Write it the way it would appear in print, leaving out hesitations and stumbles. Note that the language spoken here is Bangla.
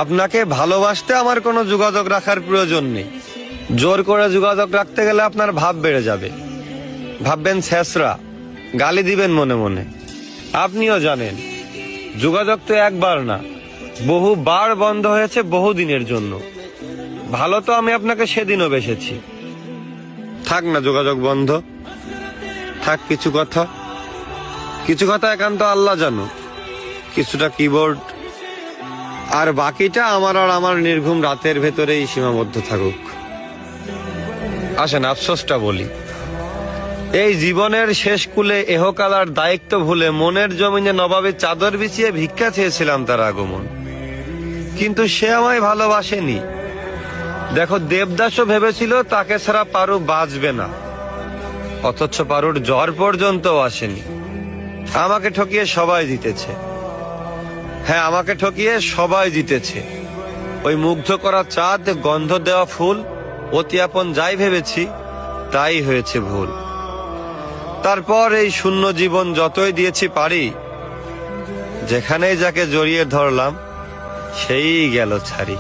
আপনাকে ভালোবাসতে আমার কোনো যোগাযোগ রাখার প্রয়োজন নেই। জোর করে যোগাযোগ রাখতে গেলে আপনার ভাব বেড়ে যাবে, ভাববেন ছেঁচড়া, গালি দিবেন মনে মনে। আপনিও জানেন যোগাযোগ তো একবার না, বহুবার বন্ধ হয়েছে বহুদিনের জন্য। ভালো তো আমি আপনাকে সেদিনও বেসেছি। থাক না যোগাযোগ বন্ধ, থাক কিছু কথা একান্ত আল্লাহ জানো, কিছুটা কিবোর্ড, আর বাকিটা আমার আর আমার নির্ঘুম রাতের ভেতরেই সীমাবদ্ধ থাকুক। আসেন আফসোসটা বলি, এই জীবনের শেষ কুলে এহকালার দায়িত্ব ভুলে মনের জমিনে নবাবের চাদর বিছিয়ে ভিক্ষা চেয়েছিলাম তার আগমন, কিন্তু সে আমায় ভালোবাসেনি। দেখো দেবদাসও ভেবেছিল তাকে ছাড়া পারু বাঁচবে না, অথচ পারুর জ্বর পর্যন্ত আসেনি। আমাকে ঠকিয়ে সবাই জিতেছে, হ্যাঁ আমাকে ঠকিয়ে সবাই জিতেছে। ওই মুগ্ধ করা চাঁদ, গন্ধ দেওয়া ফুল, অতি আপন যাই ভেবেছি তাই হয়েছে ভুল। তারপর এই শূন্য জীবন যতই দিয়েছি পারি, যেখানেই যাকে জড়িয়ে ধরলাম সেই গেল ছাড়ি।